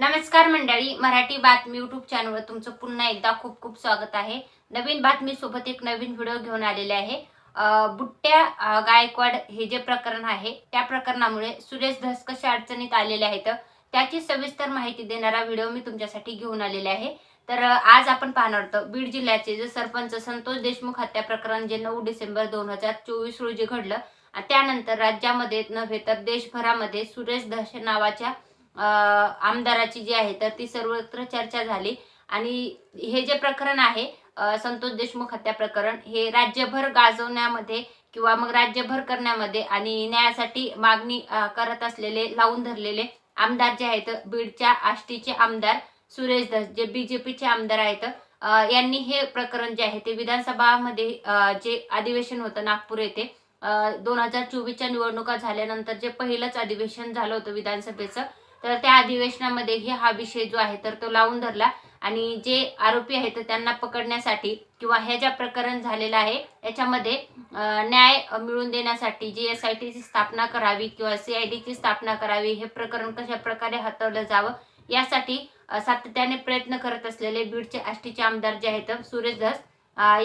नमस्कार मंडळी, मराठी बातमी यूट्यूब चॅनलवर तुमचं पुन्हा एकदा खूप खूप स्वागत आहे। नवीन बातमी सोबत एक नवीन व्हिडिओ घेऊन आलेले आहे। बुट्ट्या गायकवाड हे जे प्रकरण आहे त्या प्रकरणामुळे सुरेश धस कशा अडचणीत आलेले आहेत त्याची सविस्तर माहिती देणारा व्हिडिओ मी तुमच्यासाठी घेऊन आलेले आहे। तर आज आपण पाहणार आहोत बीड जिल्ह्याचे जे सरपंच संतोष देशमुख हत्या प्रकरण जे 9 डिसेंबर 2024 रोजी घडलं आणि त्यानंतर राज्यामध्ये नव्हे तर देशभरामध्ये सुरेश धस नावाच्या आमदाराची जी आहे तर ती सर्वत्र चर्चा झाली। आणि हे जे प्रकरण आहे संतोष देशमुख हत्या प्रकरण हे राज्यभर गाजवण्यामध्ये किंवा मग राज्यभर करण्यामध्ये आणि न्यायासाठी मागणी करत असलेले लावून धरलेले आमदार जे आहेत बीडच्या आष्टीचे आमदार सुरेश धस जे बीजेपीचे आमदार आहेत यांनी हे प्रकरण जे आहे ते विधानसभामध्ये जे अधिवेशन होतं नागपूर येथे 2024च्या निवडणुका झाल्यानंतर जे पहिलंच अधिवेशन झालं होतं विधानसभेचं, तर त्या अधिवेशनामध्ये हा विषय जो आहे तर तो लावून धरला। आणि जे आरोपी आहेत त्यांना पकडण्यासाठी किंवा हे जे प्रकरण झालेलं आहे याच्यामध्ये न्याय मिळवून देण्यासाठी जी SIT ची स्थापना करावी किंवा CID ची स्थापना करावी, हे प्रकरण कशा प्रकारे हाताळलं जावं यासाठी सातत्याने प्रयत्न करत असलेले बीडचे आष्टीचे आमदार जे आहेत सुरेश धस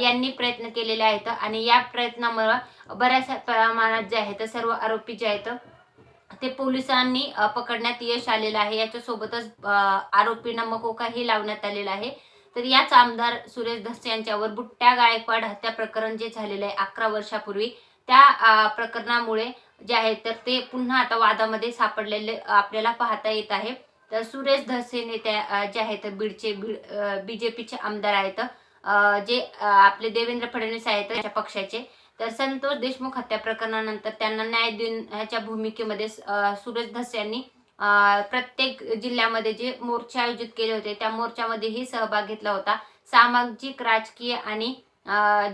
यांनी प्रयत्न केलेले आहेत। आणि या प्रयत्नामुळे बऱ्याच प्रमाणात जे आहेत सर्व आरोपी जे आहेत ते पोलिसांनी पकडण्यात यश आलेलं आहे। याच्यासोबतच आरोपींना मकोकाही लावण्यात आलेला आहे। तर याच आमदार सुरेश धस यांच्यावर बुट्ट्या गायकवाड हत्या प्रकरण जे झालेलं आहे 11 वर्षापूर्वी, त्या प्रकरणामुळे जे आहे तर ते पुन्हा आता वादामध्ये सापडलेले आपल्याला पाहता येत आहे। तर सुरेश धस हे नेते जे आहेत बीडचे BJPचे आमदार आहेत जे आपले देवेंद्र फडणवीस आहेत त्याच्या पक्षाचे। तर संतोष देशमुख हत्या प्रकरणानंतर त्यांना न्याय देण्याच्या भूमिकेमध्ये सुरेश धस यांनी प्रत्येक जिल्ह्यामध्ये जे मोर्चे आयोजित केले होते त्या मोर्चामध्येही सहभाग घेतला होता। सामाजिक राजकीय आणि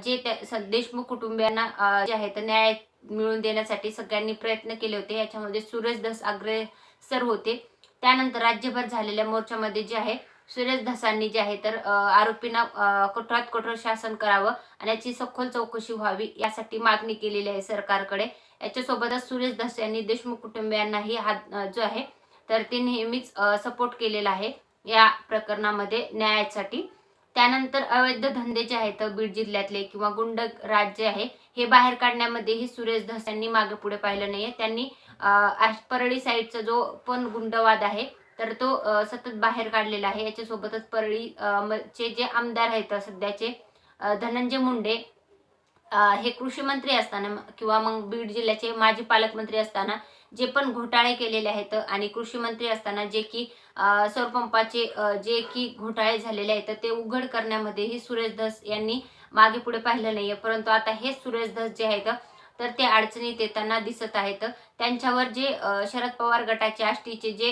जे देशमुख कुटुंबियांना जे आहेत न्याय मिळवून देण्यासाठी सगळ्यांनी प्रयत्न केले होते, याच्यामध्ये सुरेश धस अग्रेसर होते। त्यानंतर राज्यभर झालेल्या मोर्चामध्ये जे आहे सुरेश धसांनी जे आहे तर आरोपींना कठोरात कठोर शासन करावं आणि याची सखोल चौकशी व्हावी यासाठी मागणी केलेली आहे सरकारकडे। याच्यासोबतच सुरेश धस यांनी देशमुख कुटुंबियांनाही जो आहे तर ते नेहमीच सपोर्ट केलेला आहे या प्रकरणामध्ये न्यायासाठी। त्यानंतर अवैध धंदे जे आहेत बीड जिल्ह्यातले किंवा गुंड राज्य आहे हे बाहेर काढण्यामध्येही सुरेश धस यांनी मागे पुढे पाहिलं नाहीये। त्यांनी परळी साईडचा जो पण गुंडवाद आहे तर तो सतत बाहेर काढलेला आहे। याच्यासोबतच परळी चे जे आमदार आहेत सध्याचे धनंजय मुंडे हे कृषी मंत्री असताना किंवा मग बीड जिल्ह्याचे माजी पालकमंत्री असताना जे पण घोटाळे केलेले आहेत आणि कृषी मंत्री असताना जे की सौर पंपाचे जे की घोटाळे झालेले आहेत ते उघड करण्यामध्येही सुरेश धस यांनी मागे पुढे पाहिलं नाहीये। परंतु आता हे सुरेश धस जे आहेत तर ते अडचणीत येताना दिसत आहेत। त्यांच्यावर जे शरद पवार गटाचे आष्टीचे जे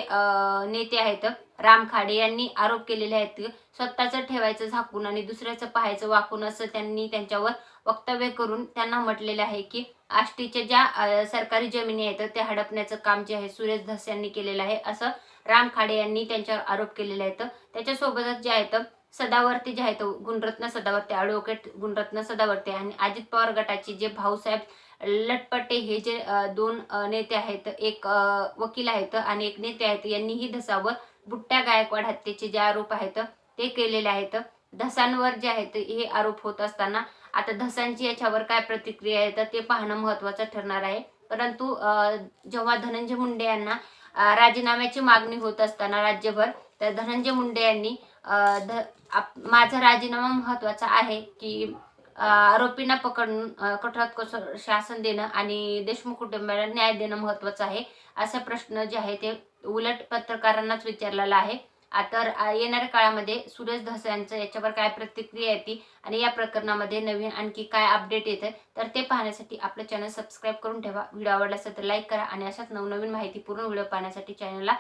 नेते आहेत राम खाडे यांनी आरोप केलेले आहेत, स्वतःचं ठेवायचं झाकून आणि दुसऱ्याचं पाहायचं वाकून, असं त्यांनी त्यांच्यावर वक्तव्य करून त्यांना म्हटलेले आहे की आष्टीच्या ज्या सरकारी जमिनी आहेत ते हडपण्याचं काम जे आहे सुरेश धस यांनी केलेलं आहे, असं राम खाडे यांनी त्यांच्यावर आरोप केलेले आहेत। त्याच्यासोबतच जे आहेत सदावर्ती जे आहेत गुणरत्न सदावर्ते, ॲडव्होकेट गुणरत्न सदावर्ते आणि अजित पवार गटाचे जे भाऊसाहेब लटपटे हे जे दोन नेते आहेत, एक वकील आहेत आणि एक नेते आहेत, यांनीही धसावर बुट्ट्या गायकवाड हत्येचे जे आरोप आहेत ते केलेले आहेत। धसांवर जे आहेत हे आरोप होत असताना आता धसांची याच्यावर काय प्रतिक्रिया आहे तर ते पाहणं महत्त्वाचं ठरणार आहे। परंतु जेव्हा धनंजय मुंडे यांना राजीनाम्याची मागणी होत असताना राज्यभर, तर धनंजय मुंडे यांनी माझा राजीनामा महत्त्वाचा आहे की आरोपींना पकडून कठोरात कठोर शासन देणं आणि देशमुख कुटुंबाला न्याय देणं महत्त्वाचं आहे, असा प्रश्न जे आहे ते उलट पत्रकारांनाच विचारलेला आहे। तर येणाऱ्या काळामध्ये सुरेश धस यांचं याच्यावर काय प्रतिक्रिया येते आणि या प्रकरणामध्ये नवीन आणखी काय अपडेट येते तर ते पाहण्यासाठी आपलं चॅनल सबस्क्राईब करून ठेवा। व्हिडिओ आवडला असेल तर लाईक करा आणि अशाच नवनवीन माहितीपूर्ण व्हिडिओ पाहण्यासाठी चॅनलला